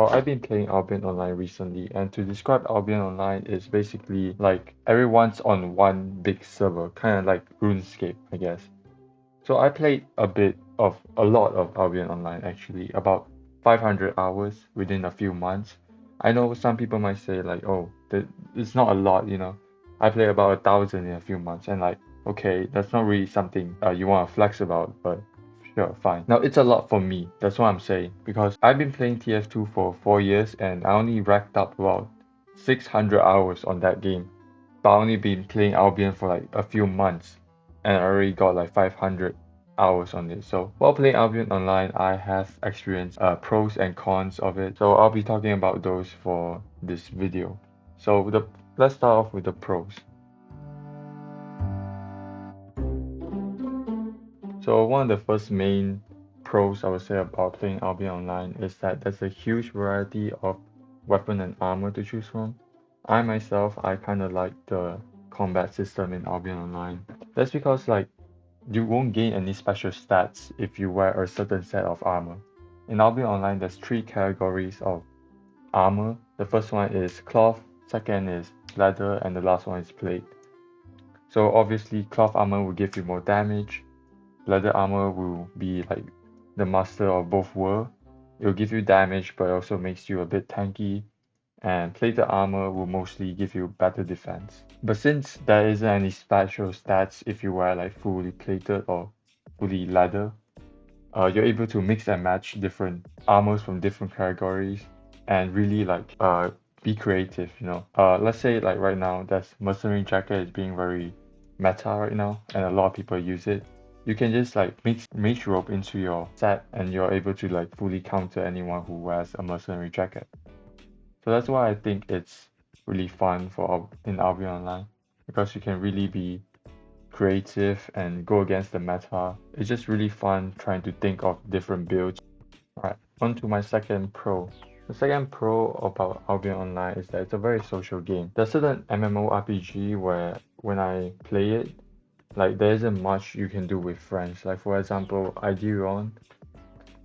Well, I've been playing Albion Online recently, and to describe Albion Online is basically like everyone's on one big server, kind of like RuneScape, I guess. So I played a lot of Albion Online actually, about 500 hours within a few months. I know some people might say like, oh, it's not a lot, you know. I play about 1,000 in a few months, and like, okay, that's not really something you want to flex about, but sure, fine. Now it's a lot for me. That's what I'm saying because I've been playing TF2 for 4 years, and I only racked up about 600 hours on that game. But I only been playing Albion for like a few months, and I already got like 500 hours on it. So while playing Albion Online, I have experienced pros and cons of it. So I'll be talking about those for this video. So let's start off with the pros. So one of the first main pros I would say about playing Albion Online is that there's a huge variety of weapon and armor to choose from. I myself, I kind of like the combat system in Albion Online. That's because like you won't gain any special stats if you wear a certain set of armor. In Albion Online, there's three categories of armor. The first one is cloth, second is leather, and the last one is plate. So obviously, cloth armor will give you more damage. Leather armor will be like the master of both worlds. It will give you damage, but also makes you a bit tanky. And plated armor will mostly give you better defense. But since there isn't any special stats if you wear like fully plated or fully leather, you're able to mix and match different armors from different categories and really like be creative, you know. Let's say like right now, that's mercenary jacket is being very meta right now, and a lot of people use it. You can just like mix mage robe into your set, and you're able to like fully counter anyone who wears a mercenary jacket. So that's why I think it's really fun for in Albion Online because you can really be creative and go against the meta. It's just really fun trying to think of different builds. Alright, on to my second pro. The second pro about Albion Online is that it's a very social game. There's certain MMORPG where when I play it, like there isn't much you can do with friends. Like for example, Arthurian.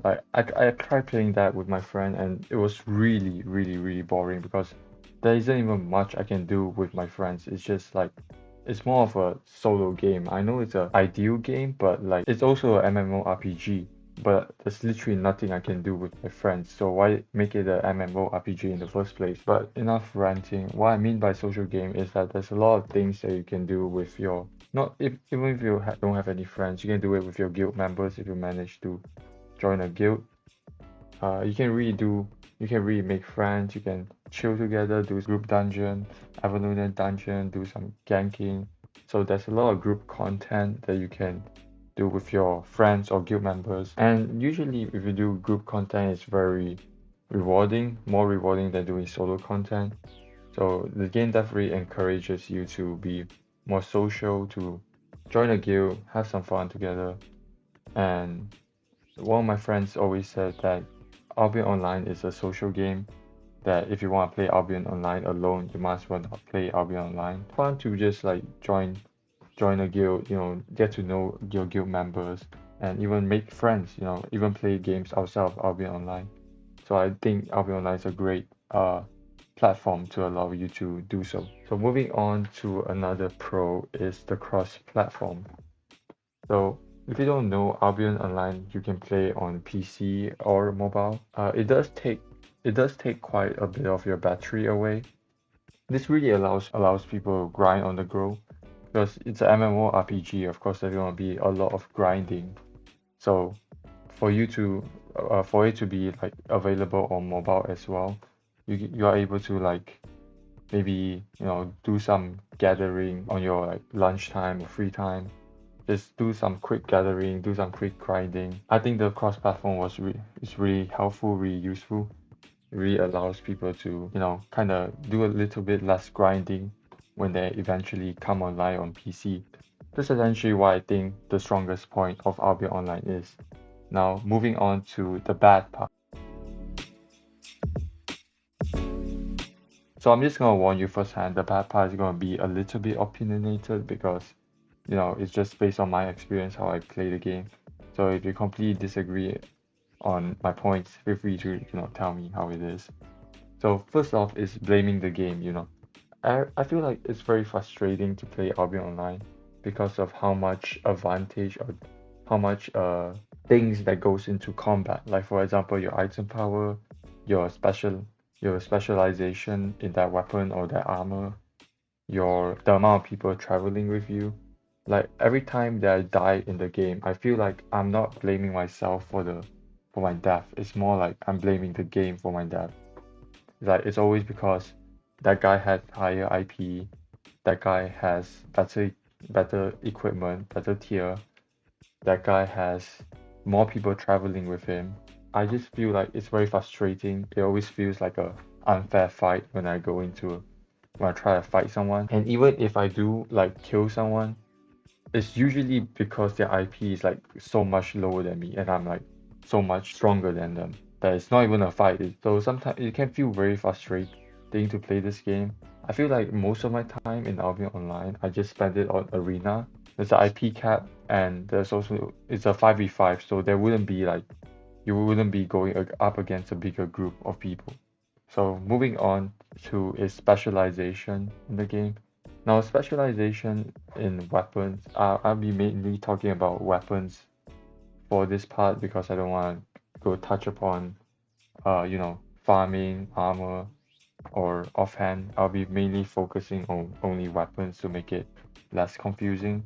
Like I tried playing that with my friend and it was really boring because there isn't even much I can do with my friends. It's just like it's more of a solo game. I know it's a ideal game, but like it's also a MMORPG. But there's literally nothing I can do with my friends, so why make it a MMORPG in the first place? But enough ranting. What I mean by social game is that there's a lot of things that you can do with your not if even if you don't have any friends, you can do it with your guild members if you manage to join a guild. You can really make friends, you can chill together, do group dungeon, Avalonian dungeon, do some ganking. So there's a lot of group content that you can do with your friends or guild members. And usually if you do group content, it's very rewarding, more rewarding than doing solo content. So the game definitely encourages you to be more social, to join a guild, have some fun together. And one of my friends always said that Albion Online is a social game, that if you want to play Albion Online alone, you must well not play Albion Online. Fun to just like join a guild, you know, get to know your guild members and even make friends, you know, even play games outside of Albion Online. So I think Albion Online is a great platform to allow you to do so. So moving on to another pro is the cross-platform. So if you don't know, Albion Online you can play on PC or mobile. It does take quite a bit of your battery away. This really allows people to grind on the go because it's an MMORPG. Of course, there's gonna be a lot of grinding. So for you to for it to be like available on mobile as well, you are able to like maybe you know do some gathering on your like lunchtime or free time, just do some quick gathering, do some quick grinding. I think the cross-platform is really helpful, really useful. It really allows people to, you know, kind of do a little bit less grinding when they eventually come online on PC. That's essentially what I think the strongest point of Albion Online is. Now, moving on to the bad part. So I'm just gonna warn you firsthand, the bad part is gonna be a little bit opinionated because you know, it's just based on my experience how I play the game. So if you completely disagree on my points, feel free to, tell me how it is. So first off is blaming the game. I feel like it's very frustrating to play Albion Online because of how much advantage or how much things that goes into combat. Like for example, your item power, your specialization in that weapon or that armor, the amount of people traveling with you. Like every time that I die in the game, I feel like I'm not blaming myself for my death. It's more like I'm blaming the game for my death. Like it's always because that guy had higher IP, that guy has better equipment, better tier, that guy has more people traveling with him. I just feel like it's very frustrating. It always feels like a unfair fight when I try to fight someone. And even if I do like kill someone, it's usually because their IP is like so much lower than me and I'm like so much stronger than them that it's not even a fight. So sometimes it can feel very frustrating to play this game. I feel like most of my time in Albion Online, I just spend it on Arena. There's an IP cap and there's also it's a 5v5, so there wouldn't be like you wouldn't be going up against a bigger group of people. So moving on to is specialization in the game. Now specialization in weapons, I'll be mainly talking about weapons for this part because I don't want to go touch upon farming, armor, or offhand. I'll be mainly focusing on only weapons to make it less confusing.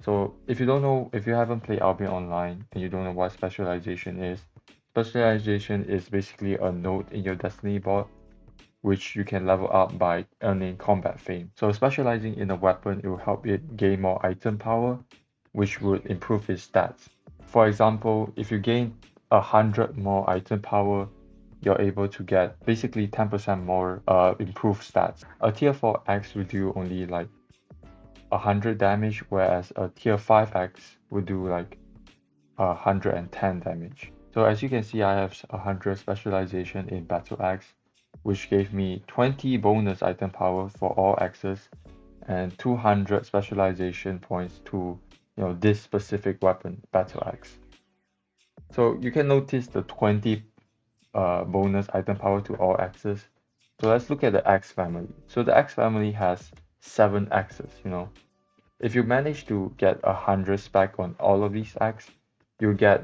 So if you haven't played Albion Online and you don't know what specialization is basically a node in your Destiny board which you can level up by earning combat fame. So specializing in a weapon, it will help it gain more item power, which would improve its stats. For example, if you gain 100 more item power, you're able to get basically 10% more improved stats. A tier 4 X will do only like 100 damage, whereas a tier 5 X would do like 110 damage. So as you can see, I have 100 specialization in Battle Axe, which gave me 20 bonus item power for all axes and 200 specialization points to this specific weapon, Battle Axe. So you can notice the 20 bonus item power to all axes. So let's look at the axe family. So the axe family has 7 axes. If you manage to get 100 spec on all of these axes, you get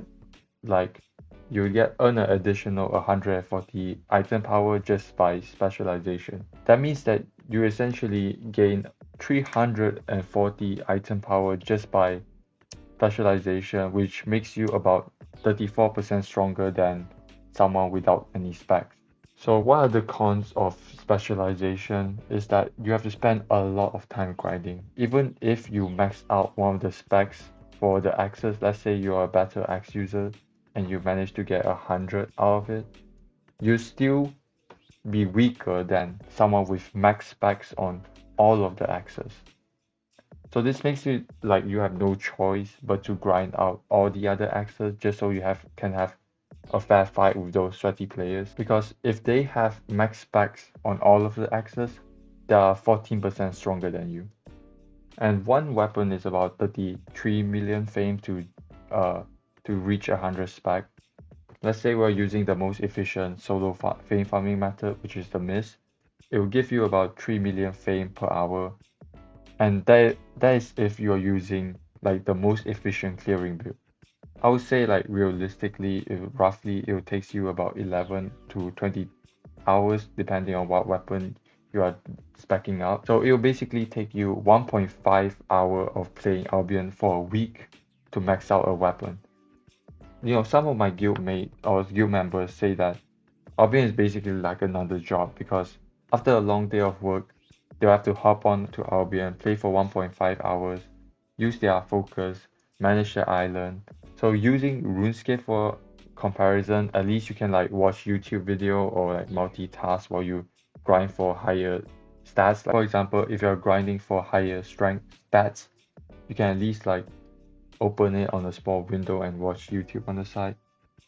like earn an additional 140 item power just by specialization. That means that you essentially gain 340 item power just by specialization, which makes you about 34% stronger than someone without any specs. So what are the cons of specialization is that you have to spend a lot of time grinding. Even if you max out one of the specs for the axes, let's say you're a better axe user and you manage to get 100 out of it, you still be weaker than someone with max specs on all of the axes. So this makes it like you have no choice but to grind out all the other axes just so you can have a fair fight with those sweaty players. Because if they have max specs on all of the axes, they are 14% stronger than you. And one weapon is about 33 million fame to reach 100 spec. Let's say we're using the most efficient solo fame farming method, which is the mist. It will give you about 3 million fame per hour. And that is if you're using like the most efficient clearing build. I would say like realistically, roughly it will takes you about 11 to 20 hours depending on what weapon you are speccing up. So it will basically take you 1.5 hour of playing Albion for a week to max out a weapon. Some of my guildmate or guild members say that Albion is basically like another job because after a long day of work, they'll have to hop on to Albion, play for 1.5 hours, use their focus, manage their island. So using RuneScape for comparison, at least you can like watch YouTube video or like multitask while you grind for higher stats. Like, for example, if you're grinding for higher strength stats, you can at least like open it on a small window and watch YouTube on the side.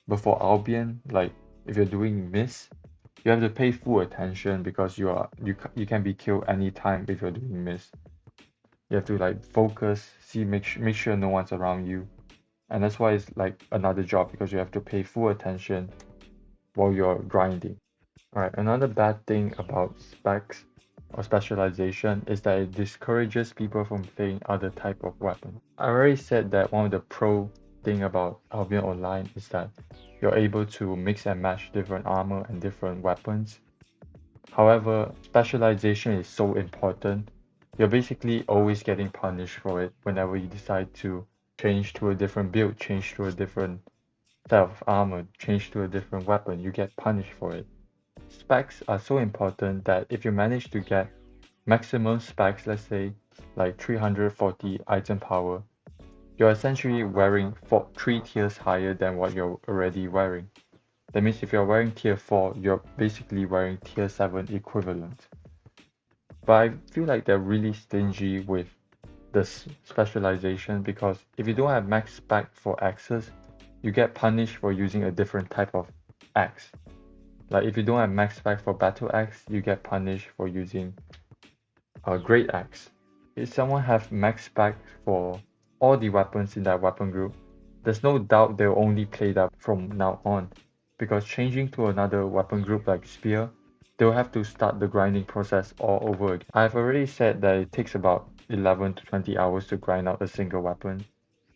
But for Albion, like if you're doing miss, you have to pay full attention because you can be killed anytime if you're doing miss. You have to like focus, make sure no one's around you. And that's why it's like another job, because you have to pay full attention while you're grinding. Alright, another bad thing about specs or specialization is that it discourages people from playing other type of weapons. I already said that one of the pro thing about Albion Online is that you're able to mix and match different armor and different weapons. However, specialization is so important. You're basically always getting punished for it whenever you decide to change to a different build, change to a different set of armor, change to a different weapon. You get punished for it. Specs are so important that if you manage to get maximum specs, let's say like 340 item power, you're essentially wearing 3 tiers higher than what you're already wearing. That means if you're wearing tier 4, you're basically wearing tier 7 equivalent. But I feel like they're really stingy with the specialization, because if you don't have max spec for axes, you get punished for using a different type of axe. Like if you don't have max spec for battle axe, you get punished for using a great axe. If someone have max spec for all the weapons in that weapon group, there's no doubt they'll only play that from now on, because changing to another weapon group like spear, they'll have to start the grinding process all over again. I've already said that it takes about 11 to 20 hours to grind out a single weapon.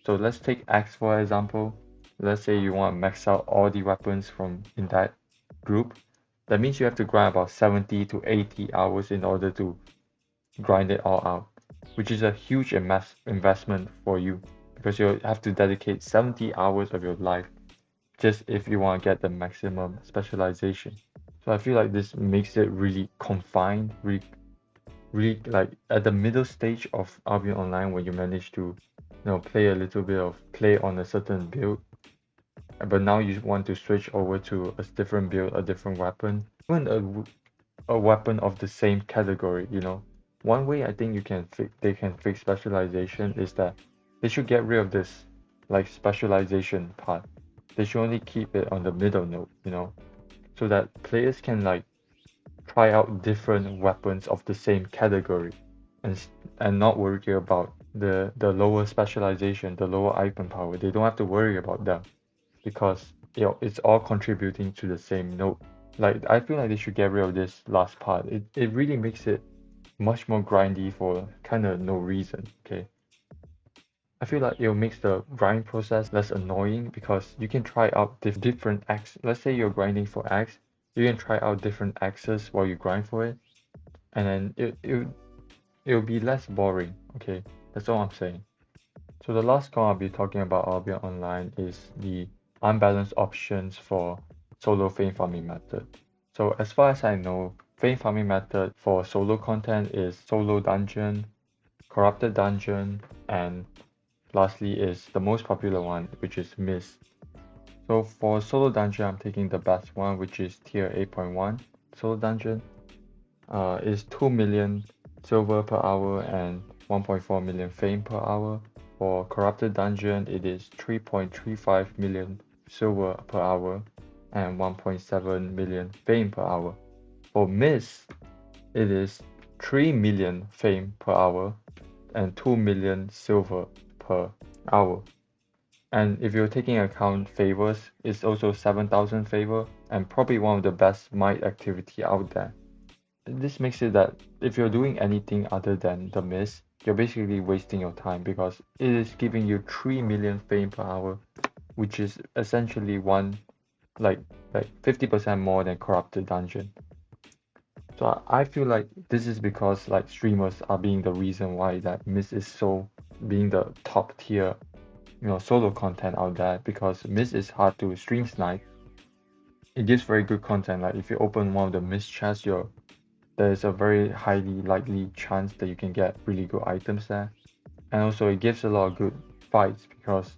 So let's take axe for example. Let's say you want to max out all the weapons from in that group. That means you have to grind about 70 to 80 hours in order to grind it all out, which is a huge investment for you, because you have to dedicate 70 hours of your life just if you want to get the maximum specialization. So I feel like this makes it really confined, really like at the middle stage of Albion Online, when you manage to, play a little bit of play on a certain build, but now you want to switch over to a different build, a different weapon, even a weapon of the same category, One way I think they can fix specialization is that they should get rid of this like specialization part. They should only keep it on the middle node, so that players can like try out different weapons of the same category, and and not worry about the lower specialization, the lower item power. They don't have to worry about them, because it's all contributing to the same node. Like I feel like they should get rid of this last part. It really makes it much more grindy for kind of no reason. Okay, I feel like it makes the grind process less annoying, because you can try out different axes. Let's say you're grinding for axe, you can try out different axes while you grind for it, and then it'll be less boring. Okay, that's all I'm saying. So the last con I'll be talking about Albion Online is the unbalanced options for solo fame farming method. So as far as I know, fame farming method for solo content is solo dungeon, corrupted dungeon, and lastly is the most popular one, which is mist. So for solo dungeon, I'm taking the best one, which is tier 8.1 solo dungeon. Is 2 million silver per hour and 1.4 million fame per hour. For corrupted dungeon, it is 3.35 million silver per hour and 1.7 million fame per hour. For mist, it is 3 million fame per hour and 2 million silver per hour. And if you're taking account favors, it's also 7,000 favor, and probably one of the best might activity out there. This makes it that if you're doing anything other than the mist, you're basically wasting your time, because it is giving you 3 million fame per hour, which is essentially like 50% more than corrupted dungeon. So I feel like this is because like streamers are being the reason why that mist is so being the top tier, solo content out there, because mist is hard to stream snipe. It gives very good content. Like if you open one of the mist chests, there's a very highly likely chance that you can get really good items there. And also it gives a lot of good fights, because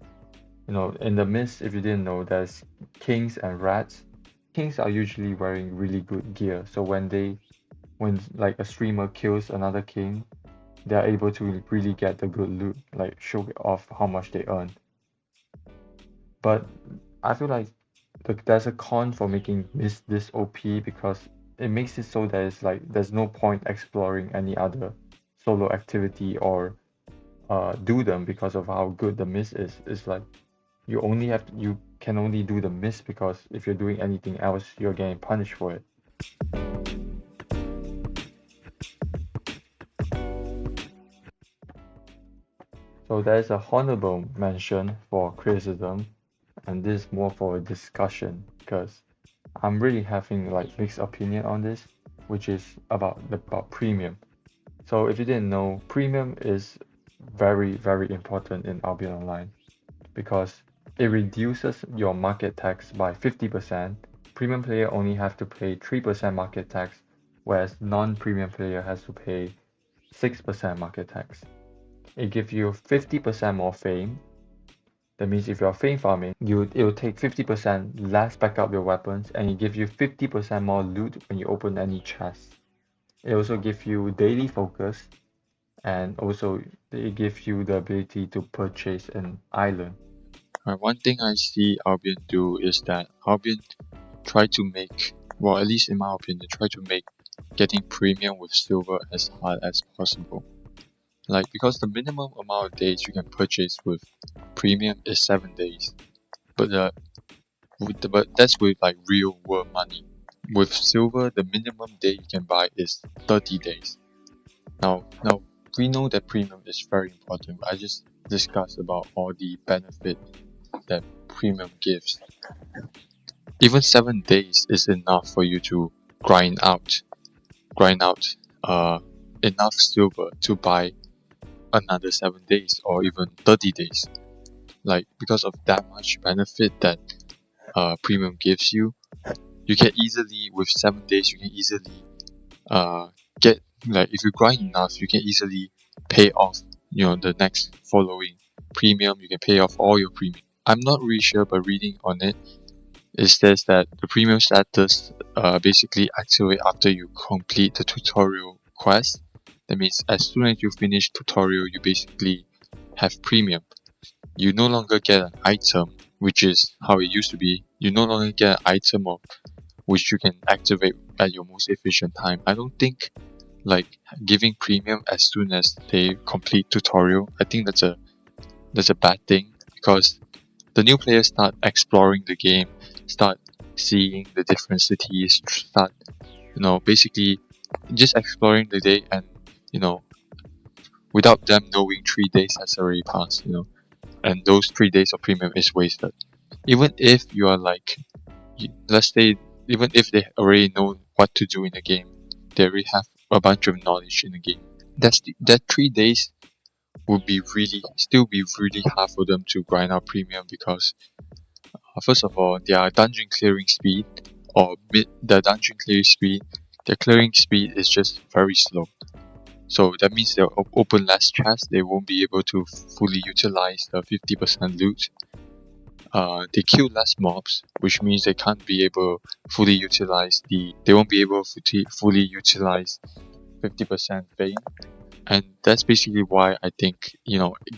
in the mist, if you didn't know, there's kings and rats. Kings are usually wearing really good gear, so when like a streamer kills another king, they're able to really get the good loot, like show off how much they earn. But I feel like there's a con for making this OP, because it makes it so that it's like there's no point exploring any other solo activity or do them, because of how good the mist is. It's like you can only do the miss, because if you're doing anything else, you're getting punished for it. So there's a honorable mention for criticism, and this is more for a discussion, because I'm really having like mixed opinion on this, which is about premium. So if you didn't know, premium is very, very important in Albion Online, because it reduces your market tax by 50%. Premium player only have to pay 3% market tax, whereas non-premium player has to pay 6% market tax. It gives you 50% more fame. That means if you're fame farming, it will take 50% less back up your weapons, and it gives you 50% more loot when you open any chest. It also gives you daily focus, and also it gives you the ability to purchase an island. One thing I see Albion do is that Albion try to make, well, at least in my opinion, try to make getting premium with silver as hard as possible. Like, because the minimum amount of days you can purchase with premium is 7 days, but but that's with like real world money. With silver, the minimum day you can buy is 30 days. Now we know that premium is very important. But I just discussed about all the benefit that premium gives. Even 7 days is enough for you to grind out uh enough silver to buy another 7 days or even 30 days. Like, because of that much benefit that premium gives you, you can easily, with 7 days, you can easily get, like, if you grind enough, you can easily pay off, the next following premium. You can pay off all your premium. I'm not really sure, but reading on it, it says that the premium status basically activate after you complete the tutorial quest. That means as soon as you finish tutorial, you basically have premium. You no longer get an item, which is how it used to be. You no longer get an item of which you can activate at your most efficient time. I don't think like giving premium as soon as they complete tutorial. I think that's a bad thing, because the new players start exploring the game, start seeing the different cities, start basically just exploring the day, and you know without them knowing 3 days has already passed, and those 3 days of premium is wasted. Even if you are like, let's say, even if they already know what to do in the game, they already have a bunch of knowledge in the game. That 3 days would be really hard for them to grind out premium, because first of all, their dungeon clearing speed, their clearing speed is just very slow. So that means they'll open less chests. They won't be able to fully utilize the 50% loot. They kill less mobs, which means they can't be able fully utilize they won't be able to fully utilize 50% fame. And that's basically why I think,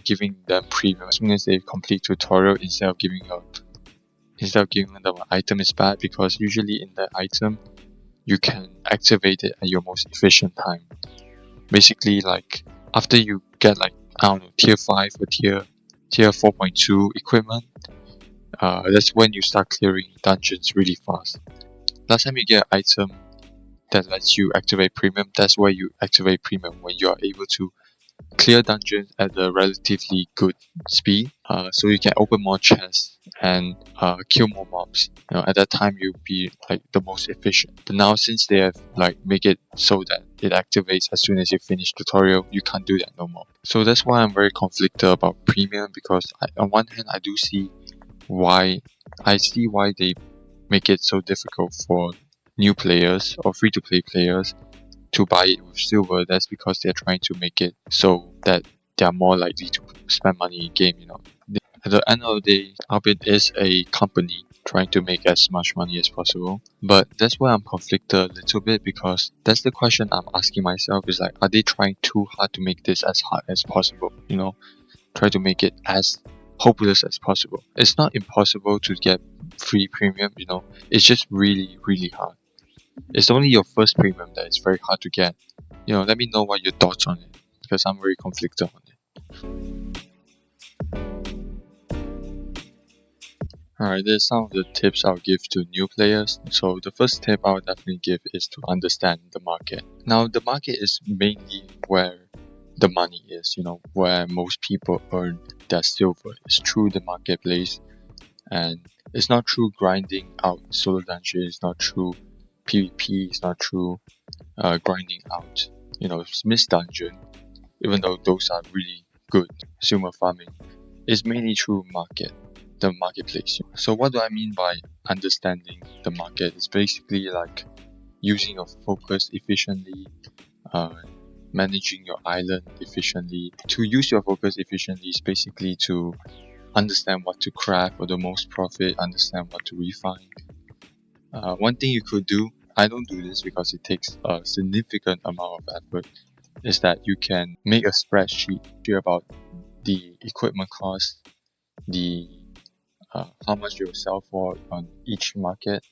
giving them premium as soon as they complete tutorial instead of giving them an item is bad, because usually in that item you can activate it at your most efficient time. Basically, like, after you get, like, I don't know, tier 5 or tier 4.2 equipment, that's when you start clearing dungeons really fast. Last time you get an item that lets you activate premium, that's where you activate premium, when you are able to clear dungeons at a relatively good speed, so you can open more chests and kill more mobs. At that time you'll be like the most efficient. But now, since they have like make it so that it activates as soon as you finish tutorial, you can't do that no more. So that's why I'm very conflicted about premium, because on one hand I do see why they make it so difficult for new players or free to play players to buy it with silver. That's because they're trying to make it so that they're more likely to spend money in game. At the end of the day, Albion is a company trying to make as much money as possible. But that's why I'm conflicted a little bit, because that's the question I'm asking myself, is like, are they trying too hard to make this as hard as possible? Try to make it as hopeless as possible. It's not impossible to get free premium, it's just really, really hard. It's only your first premium that is very hard to get. Let me know what your thoughts on it, because I'm very conflicted on it. Alright, there's some of the tips I'll give to new players. So the first tip I would definitely give is to understand the market. Now the market is mainly where the money is, where most people earn their silver. It's through the marketplace, and it's not through grinding out solo dungeon, it's not through PvP, it's not through grinding out, Miss Dungeon, even though those are really good silver farming. It's mainly through the marketplace. So what do I mean by understanding the market? It's basically like using your focus efficiently, uh, managing your island efficiently. To use your focus efficiently is basically to understand what to craft for the most profit, understand what to refine. One thing you could do, I don't do this because it takes a significant amount of effort, is that you can make a spreadsheet about the equipment cost, the how much you will sell for on each market.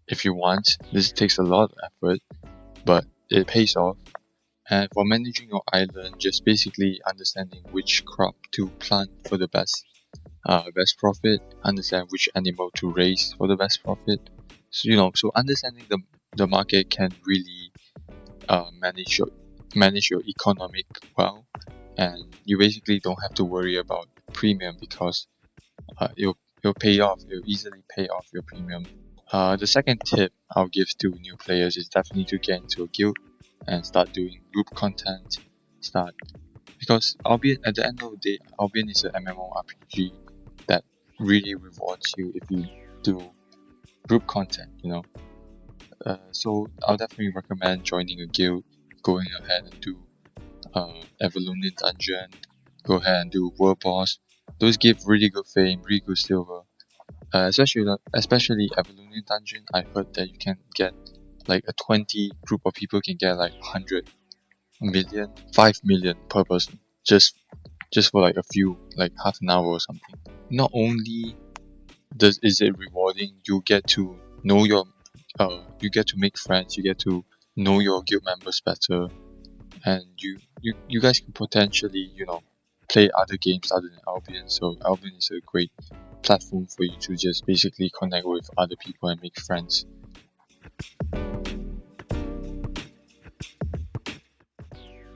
If you want, this takes a lot of effort, but it pays off. And for managing your island, just basically understanding which crop to plant for the best profit, understand which animal to raise for the best profit. So understanding the market can really manage your economic well, and you basically don't have to worry about premium because it'll pay off. It'll easily pay off your premium. The second tip I'll give to new players is definitely to get into a guild and start doing group content. Start because Albion, at the end of the day, Albion is an MMORPG that really rewards you if you do group content. So I'll definitely recommend joining a guild, going ahead and do Evolution Dungeon, go ahead and do World Boss. Those give really good fame, really good silver. Especially Evolution Dungeon, I heard that you can get like a 20 group of people can get like 100 million, 5 million per person, just for like a few, like half an hour or something. Not only is it rewarding, you get to make friends, you get to know your guild members better, and you guys can potentially play other games other than Albion. So Albion is a great platform for you to just basically connect with other people and make friends.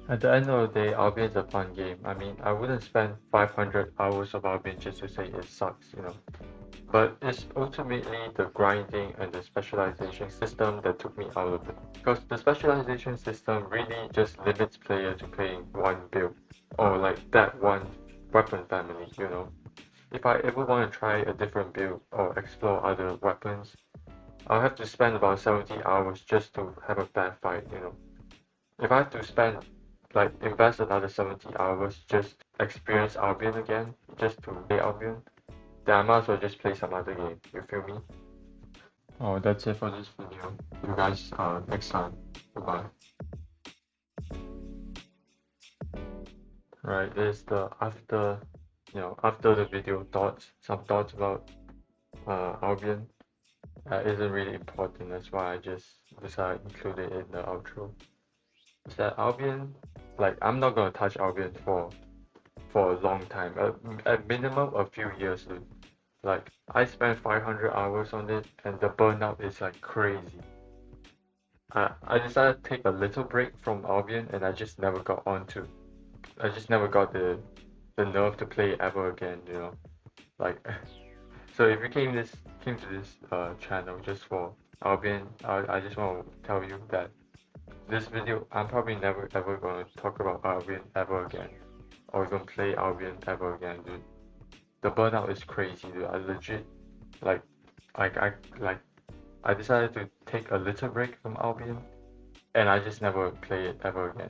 At the end of the day, Albion's a fun game. I mean, I wouldn't spend 500 hours of Albion just to say it sucks. But it's ultimately the grinding and the specialization system that took me out of it. Because the specialization system really just limits player to playing one build, or like that one weapon family. If I ever want to try a different build or explore other weapons, I'll have to spend about 70 hours just to have a bad fight. If I have to invest another 70 hours just to experience Albion again, just to play Albion, then I might as well just play some other game. You feel me? Oh, that's it for this video. You guys, next time. Goodbye. Right, this is the after the video thoughts, some thoughts about Albion. Isn't really important. That's why I just decided to include it in the outro. Is that Albion? Like, I'm not gonna touch Albion for a long time. At minimum, a few years, dude. Like, I spent 500 hours on it, and the burnout is like crazy. I decided to take a little break from Albion, and I just never got the nerve to play it ever again. Like, so if you came to this channel just for Albion, I just want to tell you that this video, I'm probably never ever going to talk about Albion ever again, or even play Albion ever again, dude. The burnout is crazy, dude. I legit like I like I decided to take a little break from Albion, and I just never play it ever again.